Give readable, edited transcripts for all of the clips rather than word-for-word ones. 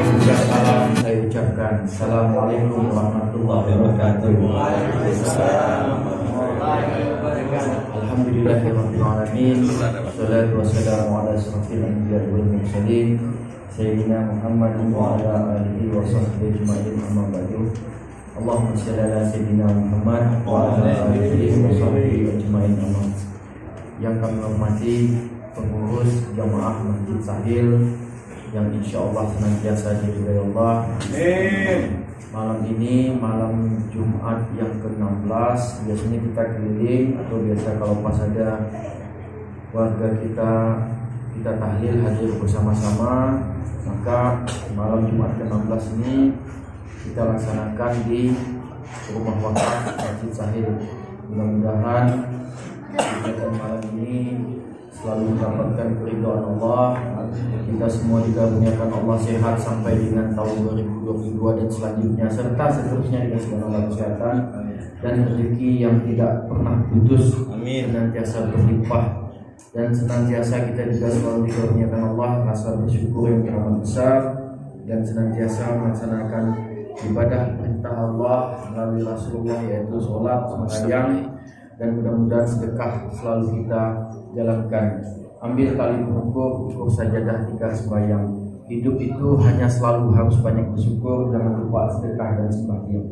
Juga salam saya ucapkan Assalamualaikum warahmatullahi wabarakatuh. Alhamdulillahirabbil alamin. Wassalatu wassalamu ala asyrofil anbiya'i wal mursalin sayyidina Muhammadin wa ala alihi wa sahbihi ajma'in, amma ba'du. Allahumma shalli ala sayyidina Muhammad wa ala alihi wa sahbihi ajma'in, amma. Yang kami hormati pengurus jamaah Masjid Sahil yang insya Allah senantiasa diridhai Allah. Amin. Malam ini malam Jumat yang ke-16, biasanya kita keliling atau biasa kalau pas ada warga kita tahlil hadir bersama-sama, maka malam Jumat ke-16 ini kita laksanakan di rumah wakaf Masjid Sahil. Mudah-mudahan kegiatan malam ini selalu mendapatkan keridhaan Allah. Kita semua dikaruniakan Allah sehat sampai dengan tahun 2022 dan selanjutnya, serta seterusnya dengan segala kesehatan dan rezeki yang tidak pernah putus. Amin. Senantiasa berlimpah dan senantiasa kita juga selalu dikaruniakan Allah rasa bersyukur yang teramat besar dan senantiasa melaksanakan ibadah perintah Allah melalui Rasulullah, yaitu sholat, sembahyang, dan mudah-mudahan sedekah selalu kita jalankan. Ambil tali pengukur, ukur sajadah ketika sembahyang. Hidup itu hanya selalu harus banyak bersyukur, jangan lupa sedekah dan sembahyang.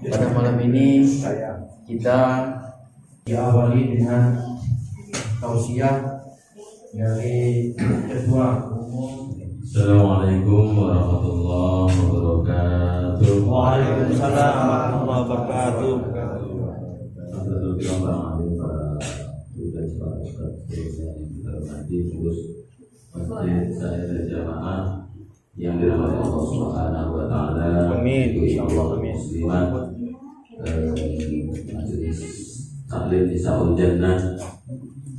Pada malam ini kita diawali dengan tausiah dari Ketua Umum. Assalamualaikum warahmatullahi wabarakatuh. Waalaikumsalam warahmatullahi wabarakatuh. Masjid saya dan jamaah yang dirahmati Allah Subhanahu wa taala. Amin. Insyaallah amin. Muslimat majelis taklim Nisaul Jannah,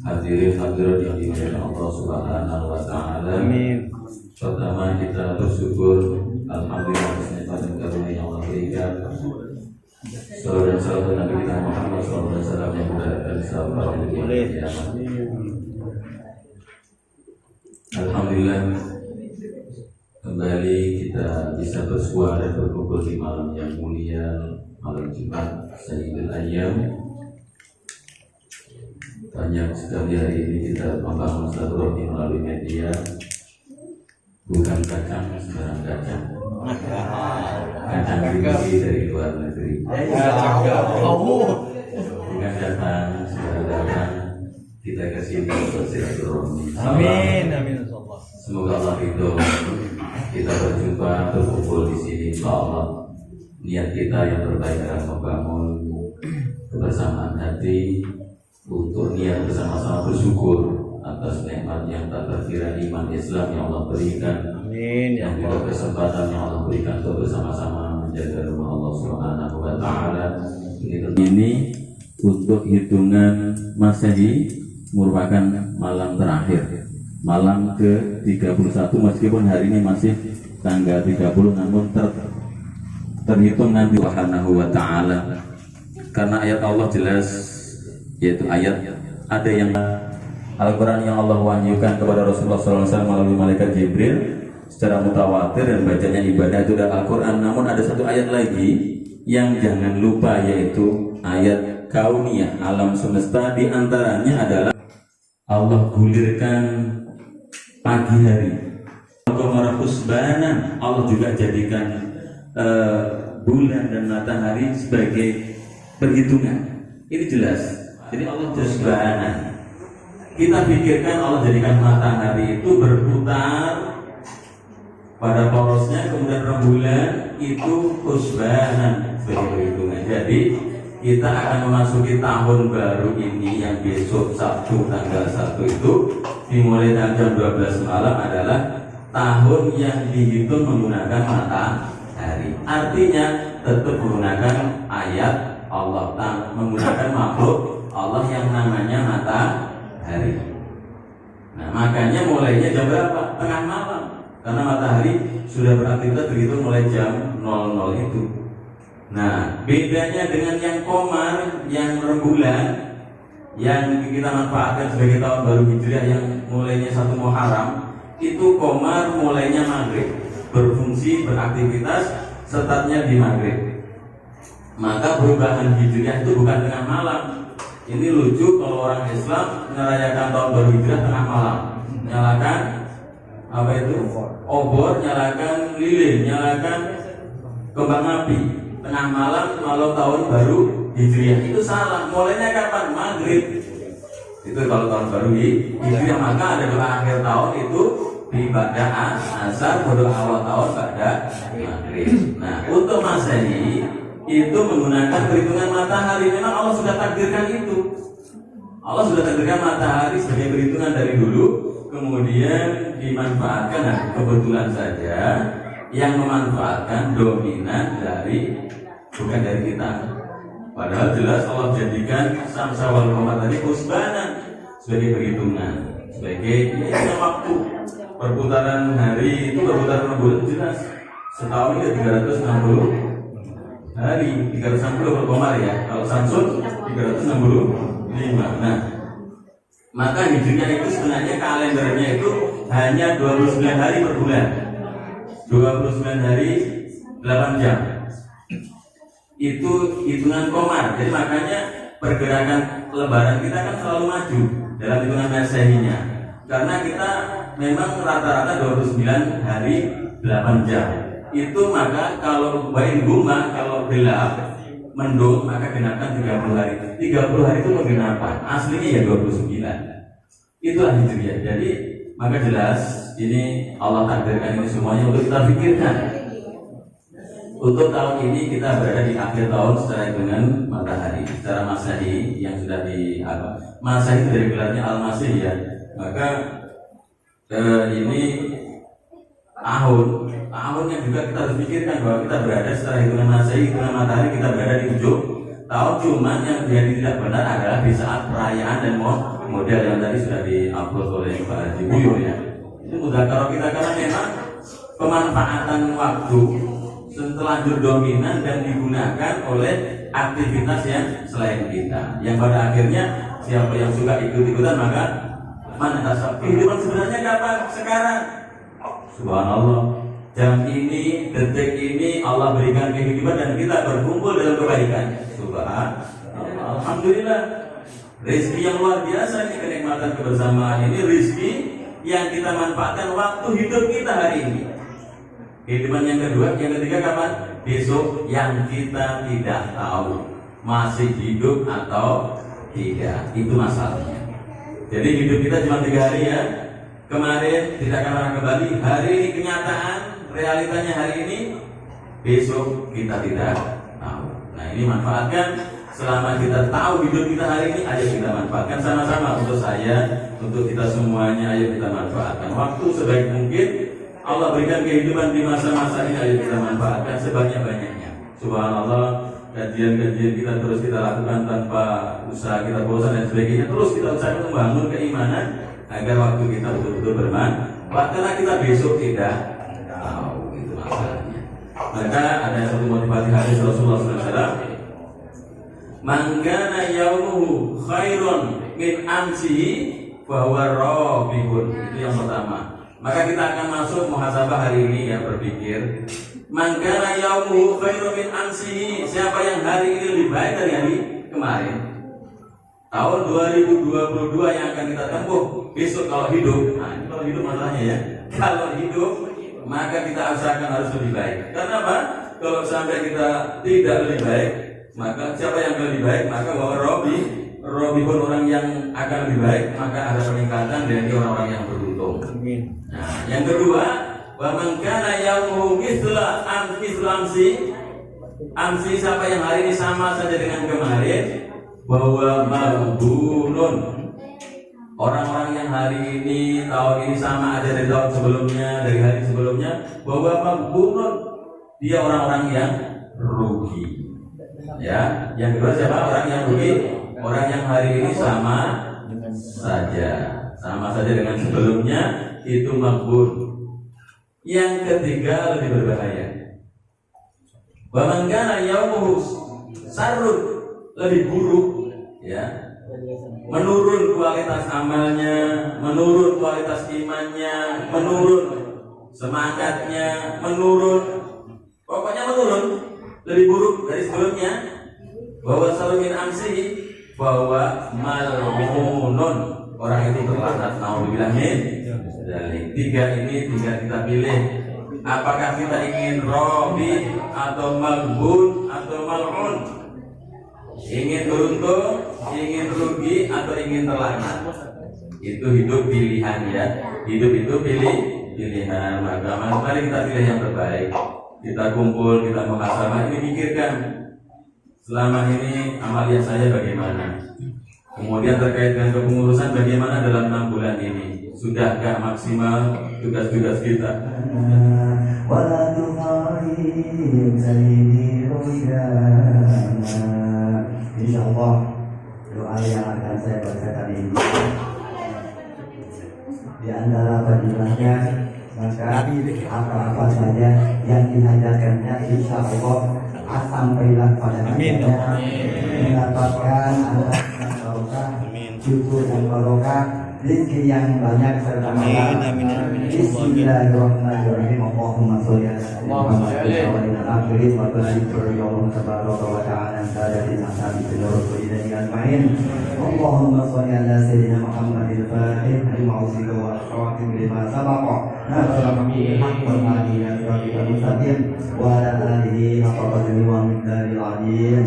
hadirin hadirat yang dimuliakan Allah Subhanahu wa taala. Amin. Pertama kita bersyukur alhamdulillah atas nikmat dan karunia yang Allah berikan. Salawat dan salam Nabi kita Muhammad SAW yang mudah sampai di kiamat. Alhamdulillah kembali kita bisa bersua dan berkumpul di malam yang mulia, malam Jumat Sayyidul Ayyam. Banyak sekali hari ini kita membangun silaturahmi melalui media. Bukan kacang, sembarang kacang. Kacang tinggi dari luar negeri. Bukan datang, sembarang datang. Kita kasih untuk silaturahmi. Amin, amin. Semoga Allah itu kita berjumpa berkumpul di sini. Insya Allah niat kita yang terbaik adalah membangun kebersamaan hati untuk niat bersama-sama bersyukur atas nikmat yang tak terkira iman Islam yang Allah berikan. Amin. Yang juga kesempatan yang Allah berikan untuk bersama-sama menjaga rumah Allah Subhanahu wa taala. Ini untuk hitungan Masehi merupakan malam terakhir, malam ke-31, meskipun hari ini masih tanggal 30, namun terhitung nanti Subhanahu wa taala. Karena ayat Allah jelas, yaitu ayat ada yang Al-Quran yang Allah wahyukan kepada Rasulullah SAW melalui malaikat Jibril secara mutawatir, dan bacanya ibadah itu adalah Al-Quran. Namun ada satu ayat lagi yang jangan lupa, yaitu ayat kauniyah, alam semesta. Di antaranya adalah Allah gulirkan pagi hari, Qamara husbanan. Allah juga jadikan bulan dan matahari sebagai perhitungan. Ini jelas. Jadi Allah husbanan. Kita pikirkan Allah jadikan matahari itu berputar pada porosnya, kemudian rembulan itu husbanan sebagai perhitungan. Jadi kita akan memasuki tahun baru ini yang besok Sabtu tanggal 1 itu dimulai jam 12 malam adalah tahun yang dihitung menggunakan matahari. Artinya tetap menggunakan ayat Allah, menggunakan makhluk Allah yang namanya matahari. Nah, makanya mulainya jam berapa? Tengah malam. Karena matahari sudah beraktivitas begitu mulai jam 00 itu. Nah, bedanya dengan yang komar, yang rembulan, yang kita manfaatkan sebagai tahun baru Hijriah yang mulainya 1 Muharram, itu komar mulainya maghrib, berfungsi beraktivitas startnya di maghrib. Maka perubahan hijriah itu bukan tengah malam. Ini lucu kalau orang Islam merayakan tahun baru hijrah tengah malam, nyalakan apa itu obor, nyalakan lilin, nyalakan kembang api tengah malam kalau tahun baru hijriah. Itu salah. Mulainya kapan? Maghrib. Itu kalau tahun baru hijriah. Maka ada doa akhir tahun itu di ba'da asar, doa awal tahun ba'da maghrib. Nah, untuk Masehi itu menggunakan perhitungan matahari. Memang Allah sudah takdirkan itu. Allah sudah takdirkan matahari sebagai perhitungan dari dulu, kemudian dimanfaatkan. Nah, kebetulan saja yang memanfaatkan dominan bukan dari kita. Padahal jelas Allah jadikan Syamsa wal Qamar tadi husbanan sebagai perhitungan, sebagai waktu. Perputaran hari itu perputaran bulan jelas. Setahun itu 360 hari, 360 per Qamar ya. Kalau Samsun 365. Nah, maka hijriah itu sebenarnya kalendernya itu hanya 29 hari per bulan. 29 hari 8 jam. Itu hitungan Qamar. Jadi makanya pergerakan lebaran kita kan selalu maju dalam hitungan Masehinya. Karena kita memang rata-rata 29 hari 8 jam. Itu maka kalau bain guma, kalau gelap mendung, maka genapkan 30 hari. 30 hari itu penggenapan, aslinya ya 29. Itulah hijriah. Jadi maka jelas ini Allah takdirkan ini semuanya untuk kita pikirkan. Untuk tahun ini kita berada di akhir tahun secara dengan matahari, secara Masehi yang sudah di Masehi dari gelarnya Al-Masih ya. Maka ini tahun yang juga kita harus pikirkan bahwa kita berada secara hitungan Masehi, hitungan matahari kita berada di ujung tahun. Cuman yang menjadi tidak benar adalah di saat perayaan dan model yang tadi sudah di-upload oleh Pak Haji Buyo ya. Itu mudah kalau kita, karena memang pemanfaatan waktu terlanjur dominan dan digunakan oleh aktivitas yang selain kita, yang pada akhirnya siapa yang suka ikut-ikutan maka mana tasawuf. Kehidupan sebenarnya kapan? Sekarang. Subhanallah, jam ini, detik ini Allah berikan kehidupan dan kita berkumpul dalam kebaikan. Subhanallah, alhamdulillah. Rezeki yang luar biasa ini, kenikmatan kebersamaan ini, rezeki yang kita manfaatkan waktu hidup kita hari ini. Kehidupan yang kedua, yang ketiga kapan? Besok yang kita tidak tahu masih hidup atau tidak, itu masalahnya. Jadi hidup kita cuma 3 hari ya. Kemarin tidak akan pernah kembali. Hari ini kenyataan, realitanya hari ini. Besok kita tidak tahu. Nah ini manfaatkan. Selama kita tahu hidup kita hari ini, ayo kita manfaatkan sama-sama. Untuk saya, untuk kita semuanya, ayo kita manfaatkan waktu sebaik mungkin. Allah berikan kehidupan di masa-masa ini, ayo kita manfaatkan sebanyak-banyaknya. Subhanallah, kajian-kajian kita terus kita lakukan tanpa usaha kita bosan dan sebagainya. Terus kita usahakan membangun keimanan agar waktu kita betul-betul bermanfaat, karena kita besok tidak tahu, itu masalahnya. Maka ada satu motivasi hadis Rasulullah SAW, man kana yaumuhu khairun min amsihi fahuwa rabihun. Itu yang pertama. Maka kita akan masuk muhasabah hari ini ya, berpikir man kana yaumuhu khairun min amsihi, siapa yang hari ini lebih baik dari hari kemarin. Tahun 2022 yang akan kita tempuh besok kalau hidup. Nah ini kalau hidup masalahnya ya. Kalau hidup maka kita usahakan harus lebih baik. Karena apa? Kalau sampai kita tidak lebih baik, maka siapa yang lebih baik? Maka bahwa Robi pun orang yang akan lebih baik, maka ada peningkatan dari orang-orang yang beruntung. Nah, yang kedua, wa man kana yaumuhu mithla amsi, siapa yang hari ini sama saja dengan kemarin, bahwa maghbunun, orang-orang yang hari ini tahun ini sama aja dari tahun sebelumnya, dari hari sebelumnya, bahwa maghbunun, dia orang-orang yang rugi. Ya, yang kedua siapa? Orang yang rugi, orang yang hari ini sama saja dengan sebelumnya, itu maghbun. Yang ketiga lebih berbahaya. Wa man kana yaumuhu sarrun, lebih buruk ya. menurun kualitas amalnya, menurun kualitas imannya, menurun semangatnya, menurun, pokoknya menurun, lebih buruk dari sebelumnya. Bahwa salumin amsi, bahwa mal'unun, orang itu terlaknat. Nauzubillah min dzalik. Tiga ini tinggal kita pilih. Apakah kita ingin robi atau malbun atau mal'un? Ingin beruntung, ingin rugi atau ingin terlaknat? Itu hidup pilihan ya. Hidup itu pilihan. Maka mari kita pilih yang terbaik. Kita kumpul, kita muhasabah, ini pikirkan selama ini amalia saya bagaimana. Kemudian terkait dengan kepengurusan bagaimana dalam 6 bulan ini. Sudahkah maksimal tugas-tugas kita? Insyaallah doa yang akan saya bacakan ini di antara fadilahnya, maka apa-apa saja yang dihajarkannya insyaallah sampailah pada akhirnya mendapatkan anak yang barokah, cucu yang barokah, rezeki yang banyak serta halal. Bismillahirrahmanirrahim. Allahumma sholli ala Muhammad wa ala alihi wa sahbihi wa tabaraka wa ta'ala sadatina sabiqin rasulina ajma'in. Allahumma sholli ala sayyidina Muhammadil fatih lima usiqa wa khawatim lima sabaqa nasrul haq wal hadi ila siratal mustaqim wa ala alihi haqqa qadrihi wa miqdaril azim.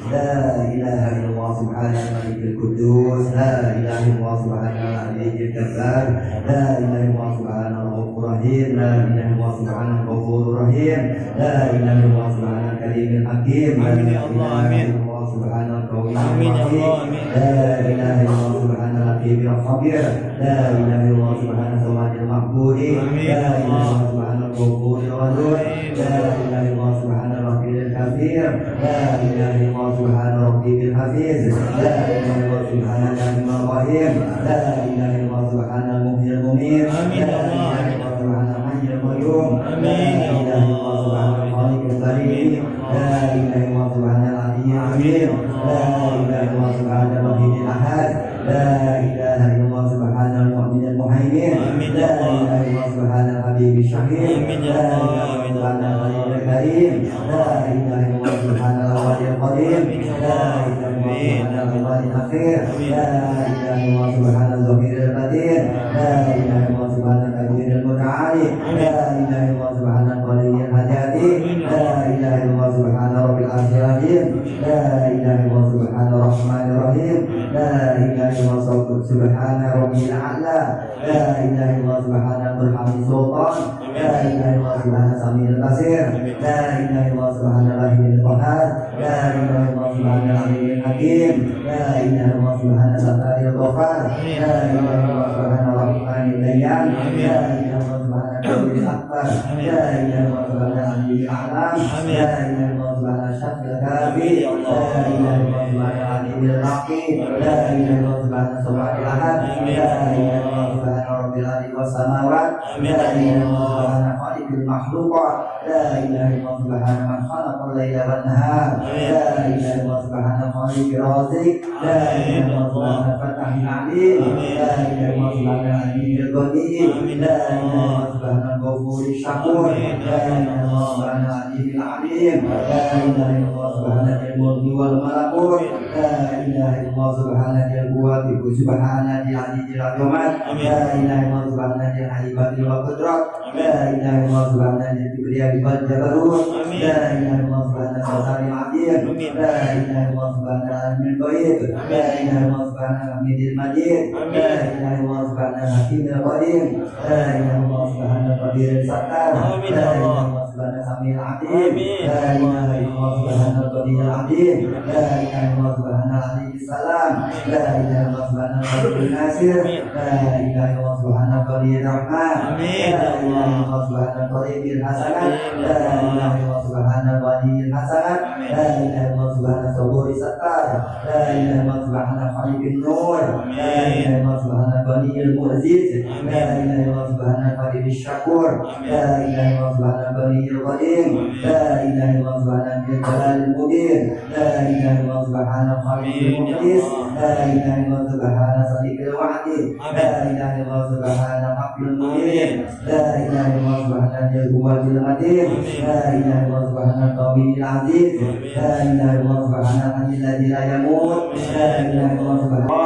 La ilaha illallah subhanal malikul quddus, la ilaha illallah subhanal aliyyil kabbar, la ilaha illallah subhanal ghafurur rahim, la ilaha illallah subhanal ghafurur rahim, la ilaha illallah subhanal karimil hakim, la ilaha illallah subhanal qawiyul hakim, la ilaha illallah subhanal latifil khabir, la ilaha illallah subhanal samadil maqbudi, la ilaha illallah subhanal ghafurur wadud, la ilaha illallah subhanal ghafiril kafir, la ilaha illallah subhanal rabbil hafiz, la ilaha illallah subhanal rahimur rahim, la ilaha illallah subhanal muhyil mumit, la ilaha illallah subhanal hayyul qayyum, la ilaha illallah subhanal khaliqul karim, la ilaha illallah subhanal aliyyil azim, la ilaha illallah subhanal wahidil ahad, la ilaha illallah subhanal mu'minil muhaimin, la ilaha illallah subhanal habibish syahid, la ilaha illallah subhanal ghaniyil karim, la ilaha illallah subhanal awwalil qadim, la ilaha illallah subhanal awwalil akhir, la ilaha illallah subhanal zahiril qadir, la ilaha illallah subhanal kabiril muta'ali, la ilaha illallah subhanal waliyil hajati, la ilaha illallah subhanal rabbil arsyil azim, la ilaha illallah subhanal rahmanir rahim, la ilaha illallah subhanal rabbil a'la, la ilaha illallah subhanal burhanil sultan, la ilaha illallah subhanal samil basir, la ilaha illallah subhanal lahil qahar, la ilaha illallah subhanal alimil hakim, la ilaha illallah subhanal sataril ghafar, la ilaha illallah subhanal rahmanil dayyan, la ilaha illallah subhanal qadiril akbar, la ilaha illallah subhanal aliyil a'lam, la ilaha illallah subhanal syafil kafi, la ilaha illallah subhanal alimil raqib, la ilaha illallah subhanal samadil ahad, la ilaha illallah subhanal rabbil ardi was samawat, la ilaha illallah subhanal khaliqil makhluqat, la ilaha illallah subhanal man khalaqal laila wan nahar, la ilaha illallah subhanal khaliqir raziq, la ilaha illallah subhanal fatahil alim, la ilaha illallah subhanal aliyyil qadir, la ilaha illallah subhanal ghafurish syakur, la ilaha illallah subhanal aliyyil alim, la ilaha illallah subhanal mulki wal malakut, la ilaha illallah subhanal quwwati subhanal aliyyil azim, la ilaha illallah subhanal haibati wal qudrat, la ilaha illallah subhanal kibriyai wal jabarut, la ilaha illallah subhanal sataril azim, la ilaha illallah subhanal alimil ghaib, la ilaha illallah subhanal hamidil majid, la ilaha illallah subhanal hakimil qadim, la ilaha illallah subhanal qadiril sattar, la ilaha illallah subhanal samil alim, la ilaha illallah subhanal qadiril adim, la ilaha illallah subhanal aliyyis salam, la ilaha illallah subhanal qadiril nasir, la ilaha illallah subhanal qadiril rahman, la ilaha illallah subhanal qadiril hasanat, la ilaha illallah subhanal waliyil hasanat, la ilaha illallah subhanal saburis sattar, la ilaha illallah subhanal khaliqin nur, la ilaha illallah subhanal waliyil mu'aziz, la ilaha illallah subhanal fadilish syakur, syakur. La ilaha illallah subhanahu waliyul qadim. La ilaha illallah subhanahu jalal mubin. La ilaha illallah subhanahu khaliqul muqdis. La ilaha illallah subhanahu sadiqul wa'di. La ilaha illallah subhanahu haqqul mubin. La ilaha illallah subhanahu jawabil qadir. La ilaha illallah subhanahu tawil aziz. La ilaha illallah subhanahu alladzi la yamut. La ilaha illallah subhanahu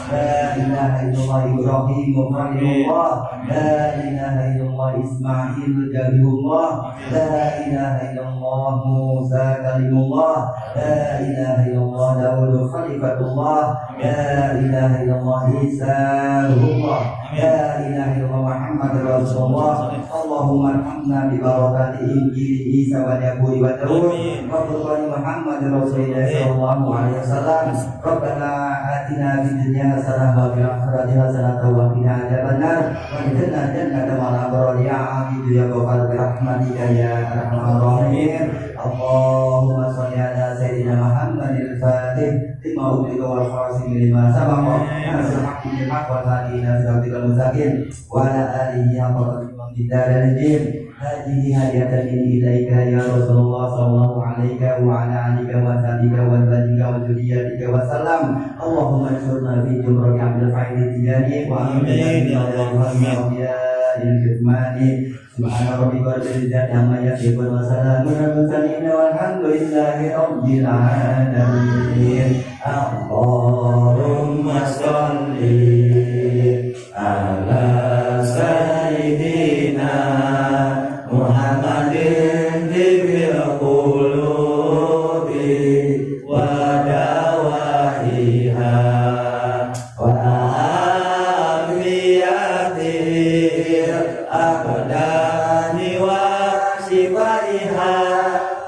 la ilaha illallah Ibrahim Khalilullah. La ilaha illallah Ismail Jalilullah. La ilaha illallah Musa Kalimullah. La ilaha illallah Daud Khalifatullah. La ilaha illallah Isa Ruhullah. La ilaha illallah Muhammad Rasulullah. Allahumma arhamna bi barakati Injil Isa wa Yaqub wa Daud wa Qur'an Muhammad Rasulullah sallallahu alaihi wasallam. Rabbana atina fid dunya hasanah wa fil akhirati hasanah wa qina adzabannar wa qina jannata ma'al abrar ya amin ya ghafar bi rahmatika ya arhamar rahimin. Allahumma shalli ala sayyidina Muhammadil fatih lima ughliqa wal khatim lima sabaqa nasrul haqqi bil haqq wa hadina siratal mustaqim wa ala alihi haqqa qadrihi hadihi hadiatan ini ilaika ya Rasulullah sallallahu alaihi wa ala alihi wa sahbihi wa barika wa dzurriyyatika wa salam. Allahumma ansurna fi jumrati abdil fa'il tijani wa amin ya Allahumma ya al-kitmani subhana rabbika rabbil izzati amma yasifun wa salamun alal mursalin walhamdulillahi rabbil alamin. Allahumma shalli ala sayyidina Muhammadin tibil qulubi wa dawaiha wa afiyatil aqdani wa sifaiha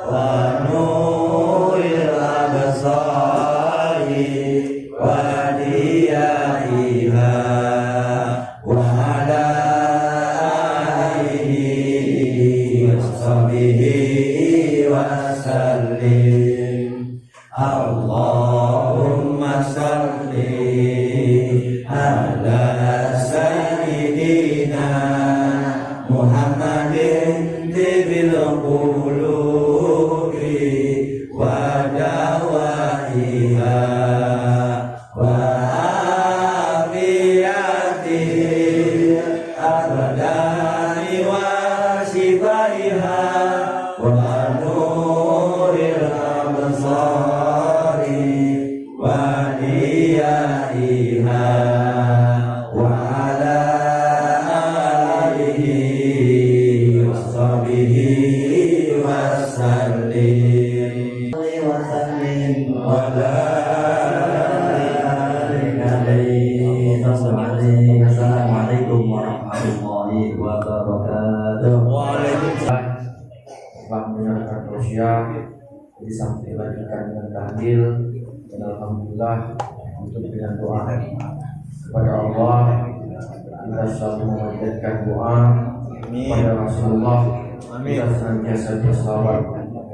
wa nuril absari wa diyaiha wa ala wasallim. Allahumma salli ala sayyidina Muhammadin tibil qulubi wa dawaiha wa afiyatil abdani wa sifaiha wa nuril absari wa diyaiha wa ala alihi wa sahbihi wa sallim wa Assalamualaikum warahmatullahi wabarakatuh. Waalaikumsalam. Setelah mendengarkan tausiah disampaikan dengan tahlil dan alhamdulillah untuk dengan doa kepada Allah kita selalu memanjatkan doa kepada Rasulullah. Kita senantiasa berselawat.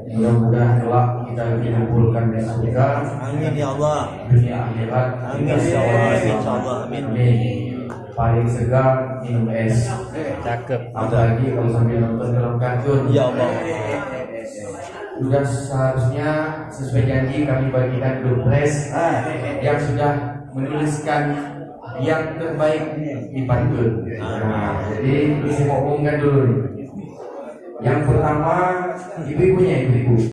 Mudah-mudahan kelak kita dikumpulkan di surga. Amin ya Allah. Dunia akhirat. Amin ya Allah. Insyaallah. Amin. Paling segar minum es. Cakep. Apalagi kalau sambil nonton film kartun. Ya Allah. Sudah seharusnya sesuai janji kami bagikan dompres yang sudah menuliskan yang terbaik di pantun. Nah, jadi saya mau umumkan dulu nih. Yang pertama ibu-ibunya ibu-ibu.